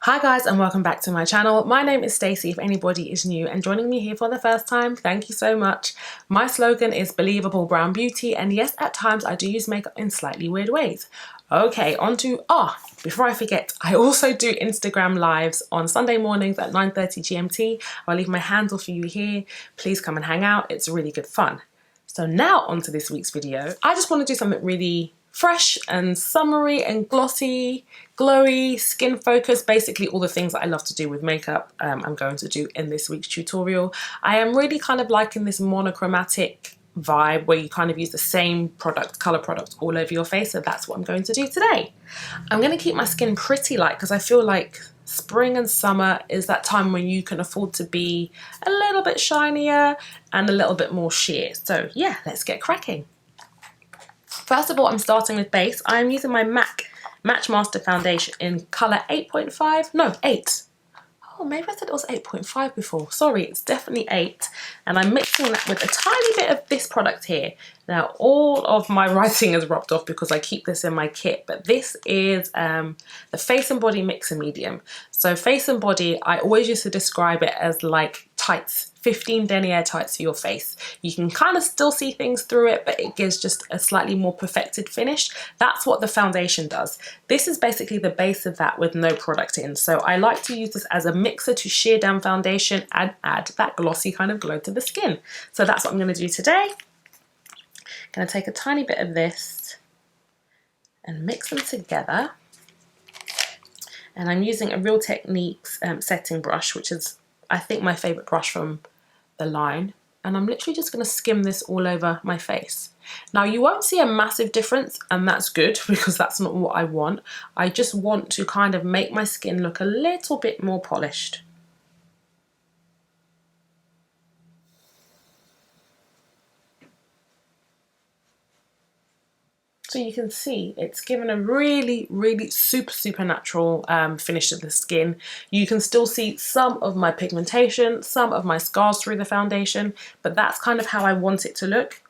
Hi guys and welcome back to my channel. My name is Stacy if anybody is new, and joining me here for the first time, thank you so much. My slogan is Believable Brown Beauty, and yes, at times I do use makeup in slightly weird ways. Okay, on to, before I forget, I also do Instagram lives on Sunday mornings at 9:30 GMT. I'll leave my handle for you here. Please come and hang out, it's really good fun. So now on to this week's video. I just want to do something really fresh and summery and glossy, glowy, skin focused, basically all the things that I love to do with makeup. I'm going to do in this week's tutorial. I am really kind of liking this monochromatic vibe where you kind of use the same product, color product all over your face, so that's what I'm going to do today. I'm going to keep my skin pretty light because I feel like spring and summer is that time when you can afford to be a little bit shinier and a little bit more sheer. So yeah, let's get cracking. First of all, I'm starting with base. I'm using my MAC Match Master Foundation in colour 8.5, no 8. Oh, maybe I said it was 8.5 before. Sorry, it's definitely 8. And I'm mixing that with a tiny bit of this product here. Now, all of my writing is rubbed off because I keep this in my kit, but this is the Face and Body Mixer Medium. So Face and Body, I always used to describe it as like tights, 15 denier tights for your face. You can kind of still see things through it, but it gives just a slightly more perfected finish. That's what the foundation does. This is basically the base of that with no product in. So I like to use this as a mixer to sheer down foundation and add that glossy kind of glow to the skin. So that's what I'm going to do today. Going to take a tiny bit of this and mix them together. And I'm using a Real Techniques setting brush, which is, I think, my favorite brush from the line. And I'm literally just going to skim this all over my face. Now, you won't see a massive difference, and that's good because that's not what I want. I just want to kind of make my skin look a little bit more polished. So you can see it's given a really, really super natural finish to the skin. You can still see some of my pigmentation, some of my scars through the foundation, but that's kind of how I want it to look.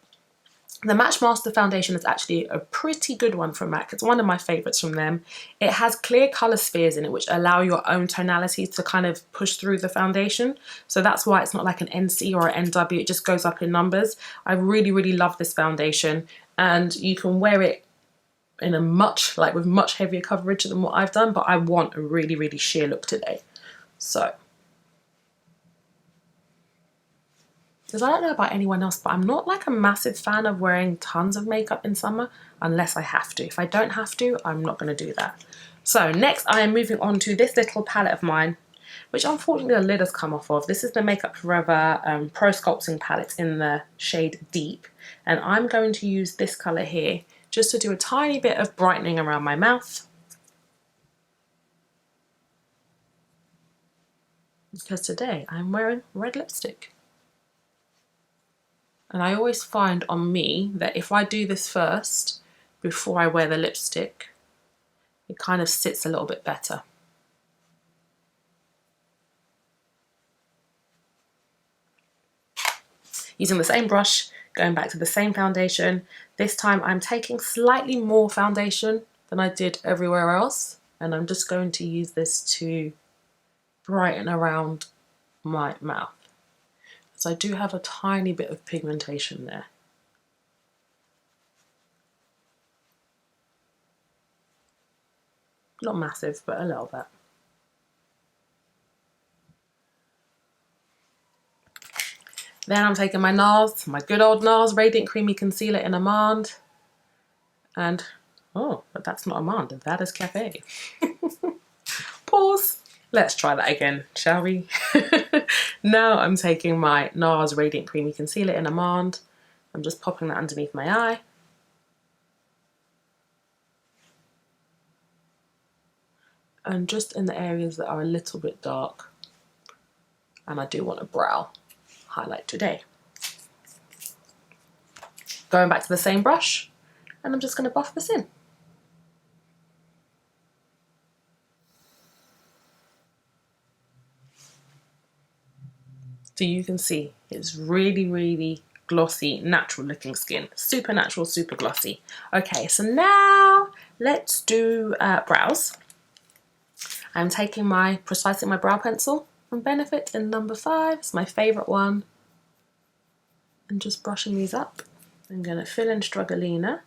The Match Master Foundation is actually a pretty good one from MAC. It's one of my favorites from them. It has clear color spheres in it which allow your own tonalities to kind of push through the foundation. So that's why it's not like an NC or an NW, it just goes up in numbers. I really love this foundation. And you can wear it in a with much heavier coverage than what I've done, but I want a really sheer look today. So, because I don't know about anyone else, but I'm not like a massive fan of wearing tons of makeup in summer unless I have to. If I don't have to, I'm not going to do that. So next I am moving on to this little palette of mine, which unfortunately the lid has come off of. This is the Makeup Forever Pro Sculpting palette in the shade Deep. And I'm going to use this colour here just to do a tiny bit of brightening around my mouth. Because today I'm wearing red lipstick. And I always find on me that if I do this first, before I wear the lipstick, it kind of sits a little bit better. Using the same brush, going back to the same foundation. This time I'm taking slightly more foundation than I did everywhere else. And I'm just going to use this to brighten around my mouth. So I do have a tiny bit of pigmentation there. Not massive, but a little bit. Then I'm taking my NARS, my good old NARS Radiant Creamy Concealer in Amande. And, oh, but that's not Amande, that is Cafe. Pause. Let's try that again, shall we? Now I'm taking my NARS Radiant Creamy Concealer in Amande. I'm just popping that underneath my eye. And just in the areas that are a little bit dark. And I do want a brow highlight today. Going back to the same brush, and I'm just going to buff this in. So you can see it's really glossy, natural looking skin. Super natural, super glossy. Okay, so now let's do brows. I'm taking my Precisely My Brow Pencil from Benefit in number 5. It's my favourite one. And just brushing these up. I'm going to fill in Strugolina.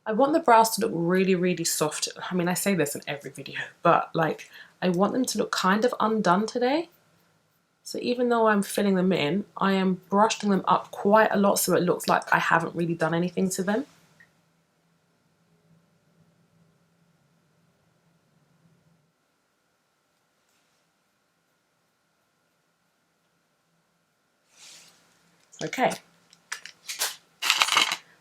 I want the brows to look really, really soft. I mean, I say this in every video, but like, I want them to look kind of undone today. So even though I'm filling them in, I am brushing them up quite a lot so it looks like I haven't really done anything to them. Okay.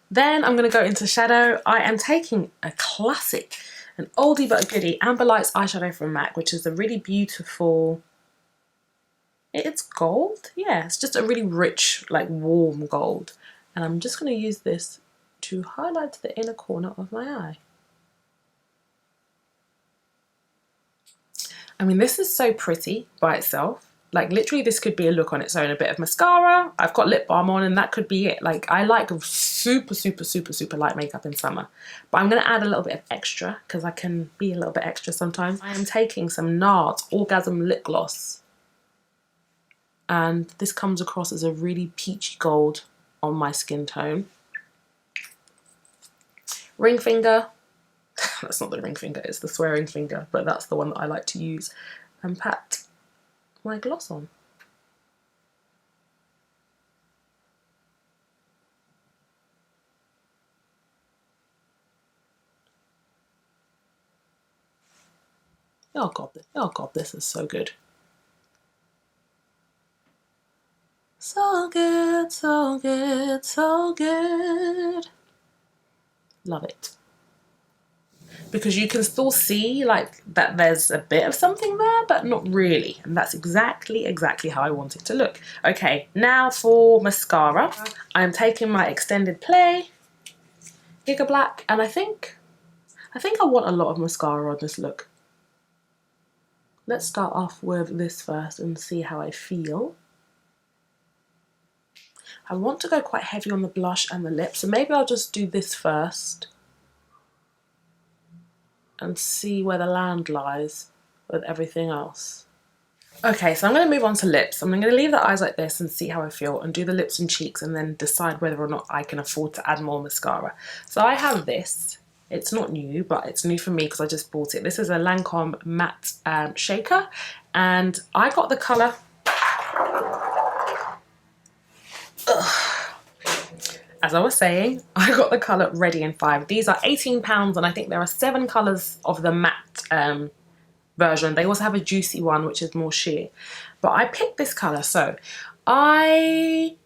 Then I'm going to go into shadow. I am taking a classic, an oldie but a goodie, Amber Lights eyeshadow from MAC, which is a really beautiful, it's gold? Yeah, it's just a really rich, like warm gold. And I'm just going to use this to highlight the inner corner of my eye. I mean, this is so pretty by itself. Like literally this could be a look on its own. A bit of mascara, I've got lip balm on, and that could be it. Like I like super, super, super, super light makeup in summer. But I'm going to add a little bit of extra because I can be a little bit extra sometimes. I am taking some NARS Orgasm Lip Gloss. And this comes across as a really peachy gold on my skin tone. Ring finger. That's not the ring finger, it's the swearing finger. But that's the one that I like to use. And pat my gloss on. Oh god, this is so good. So good, so good, so good. Love it. Because you can still see like that there's a bit of something there, but not really. And that's exactly how I want it to look. Okay, now for mascara. I'm taking my Extended Play Giga Black, and I think I want a lot of mascara on this look. Let's start off with this first and see how I feel. I want to go quite heavy on the blush and the lips, so maybe I'll just do this first and see where the land lies with everything else. Okay, so I'm going to move on to lips. I'm going to leave the eyes like this and see how I feel, and do the lips and cheeks, and then decide whether or not I can afford to add more mascara. So I have this. It's not new, but it's new for me because I just bought it. This is a Lancome matte shaker, and I got the colour. As I was saying, I got the colour Ready in 5. These are £18, and I think there are 7 colours of the matte version. They also have a juicy one, which is more sheer. But I picked this colour, so I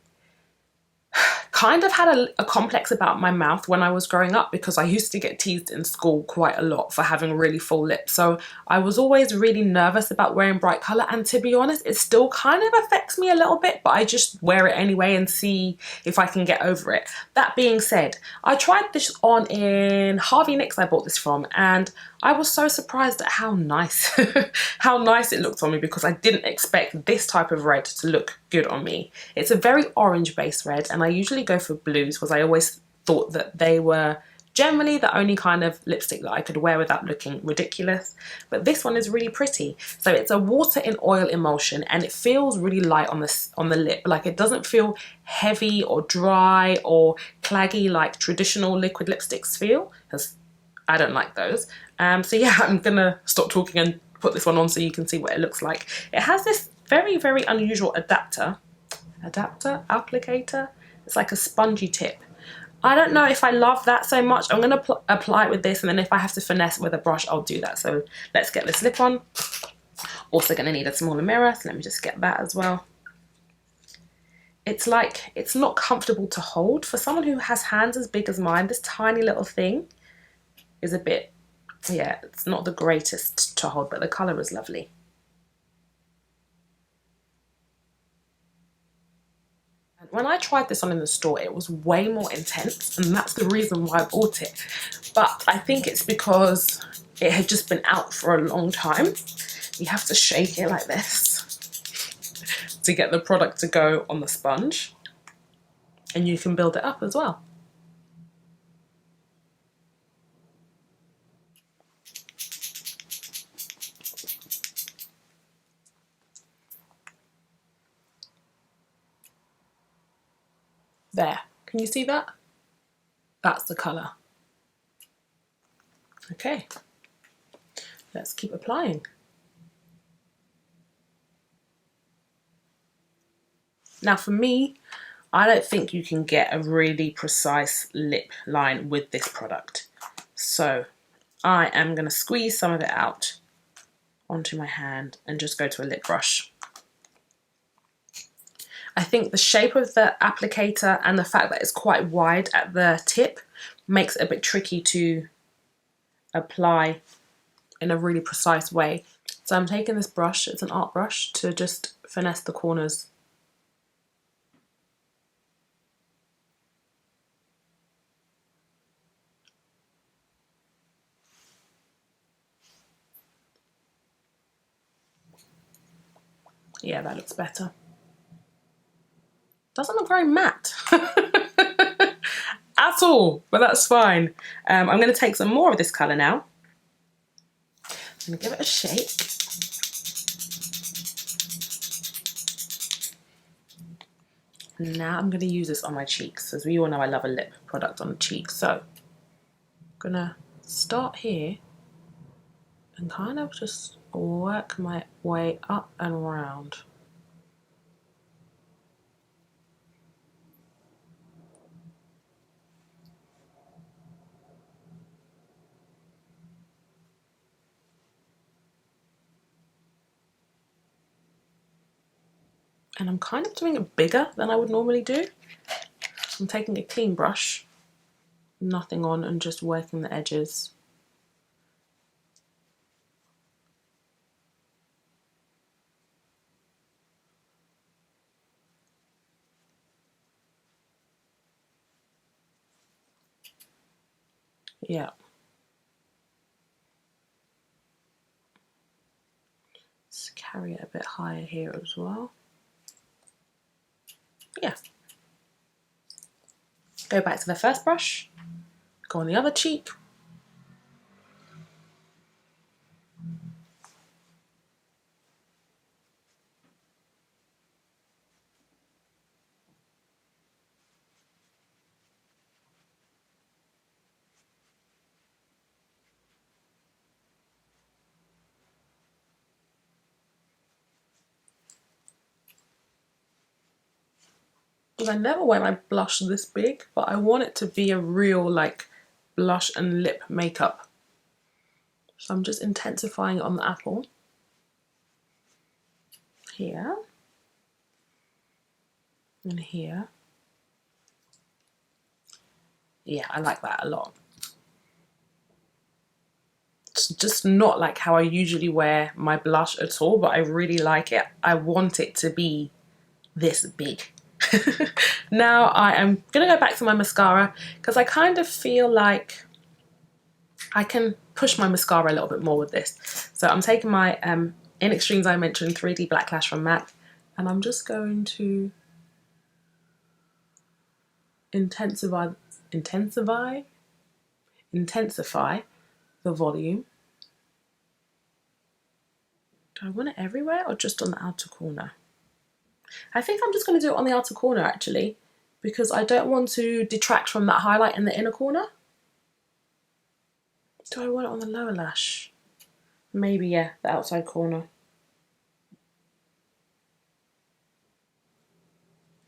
kind of had a complex about my mouth when I was growing up, because I used to get teased in school quite a lot for having really full lips. So I was always really nervous about wearing bright colour, and to be honest, it still kind of affects me a little bit, but I just wear it anyway and see if I can get over it. That being said, I tried this on in Harvey Nicks, I bought this from, and I was so surprised at how nice how nice it looked on me, because I didn't expect this type of red to look good on me. It's a very orange based red, and I usually go for blues because I always thought that they were generally the only kind of lipstick that I could wear without looking ridiculous. But this one is really pretty. So it's a water in oil emulsion, and it feels really light on the lip. Like it doesn't feel heavy or dry or claggy like traditional liquid lipsticks feel, because I don't like those. So yeah, I'm gonna stop talking and put this one on so you can see what it looks like. It has this very, very unusual applicator. It's like a spongy tip. I don't know if I love that so much. I'm gonna apply it with this, and then if I have to finesse with a brush, I'll do that. So let's get this lip on. Also gonna need a smaller mirror, so let me just get that as well. It's like, it's not comfortable to hold. For someone who has hands as big as mine, this tiny little thing is a bit, yeah, it's not the greatest to hold, but the colour is lovely. And when I tried this on in the store, it was way more intense, and that's the reason why I bought it. But I think it's because it had just been out for a long time. You have to shake it like this to get the product to go on the sponge, and you can build it up as well. There, can you see that? That's the colour. Okay, let's keep applying. Now for me, I don't think you can get a really precise lip line with this product. So I am going to squeeze some of it out onto my hand and just go to a lip brush. I think the shape of the applicator and the fact that it's quite wide at the tip makes it a bit tricky to apply in a really precise way. So I'm taking this brush, it's an art brush, to just finesse the corners. Yeah, that looks better. Doesn't look very matte at all, but that's fine. I'm going to take some more of this colour now. I'm going to give it a shake. And now I'm going to use this on my cheeks. As we all know, I love a lip product on the cheeks. So I'm going to start here and kind of just work my way up and around. And I'm kind of doing it bigger than I would normally do. I'm taking a clean brush, nothing on, and just working the edges. Yeah. Let's carry it a bit higher here as well. Yeah. Go back to the first brush, go on the other cheek. Because I never wear my blush this big, but I want it to be a real like blush and lip makeup. So I'm just intensifying it on the apple. Here. And here. Yeah, I like that a lot. It's just not like how I usually wear my blush at all, but I really like it. I want it to be this big. Now I am gonna go back to my mascara because I kind of feel like I can push my mascara a little bit more with this. So I'm taking my In Extremes I mentioned 3D Black Lash from MAC, and I'm just going to intensify the volume. Do I want it everywhere or just on the outer corner? I think I'm just going to do it on the outer corner actually, because I don't want to detract from that highlight in the inner corner. Do I want it on the lower lash? Maybe, yeah, the outside corner.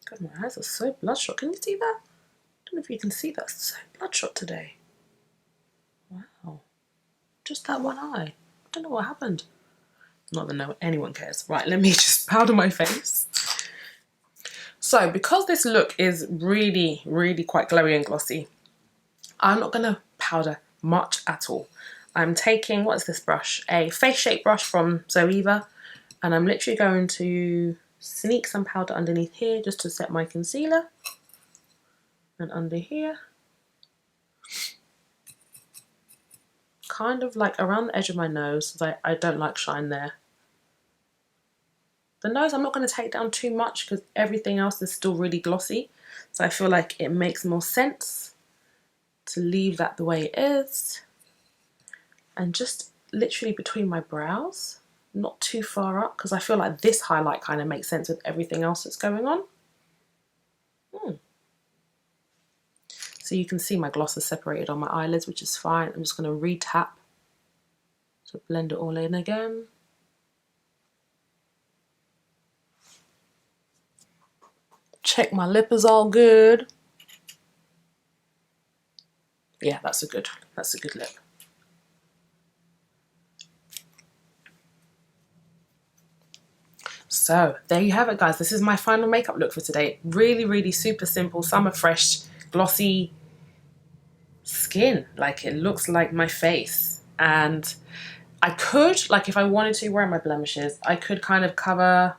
God, my eyes are so bloodshot. Can you see that? I don't know if you can see that. It's so bloodshot today. Wow. Just that one eye. I don't know what happened. Not that no anyone cares. Right, let me just powder my face. So because this look is really, really quite glowy and glossy, I'm not going to powder much at all. I'm taking, what is this brush? A face shape brush from Zoeva, and I'm literally going to sneak some powder underneath here just to set my concealer, and under here, kind of like around the edge of my nose, because I don't like shine there. The nose I'm not going to take down too much because everything else is still really glossy, so I feel like it makes more sense to leave that the way it is. And just literally between my brows, not too far up, because I feel like this highlight kind of makes sense with everything else that's going on. So you can see my gloss is separated on my eyelids, which is fine. I'm just going to re-tap to blend it all in again. Check my lip is all good. Yeah, that's a good lip. So there you have it, guys. This is my final makeup look for today. Really, really super simple, summer fresh, glossy skin. Like, it looks like my face. And I could, like, if I wanted to, where are my blemishes? I could kind of cover,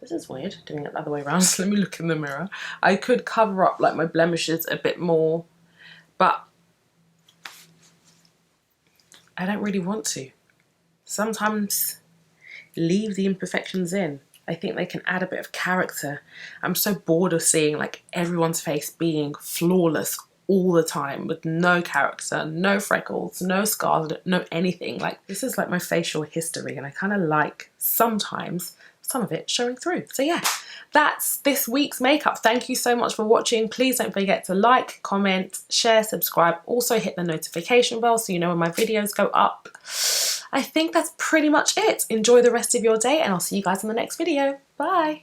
this is weird, doing it the other way around. So let me look in the mirror. I could cover up like my blemishes a bit more, but I don't really want to. Sometimes leave the imperfections in. I think they can add a bit of character. I'm so bored of seeing like everyone's face being flawless all the time with no character, no freckles, no scars, no anything. Like, this is like my facial history, and I kind of like sometimes some of it showing through. So yeah, that's this week's makeup. Thank you so much for watching. Please don't forget to like, comment, share, subscribe. Also hit the notification bell so you know when my videos go up. I think that's pretty much it. Enjoy the rest of your day, and I'll see you guys in the next video. Bye.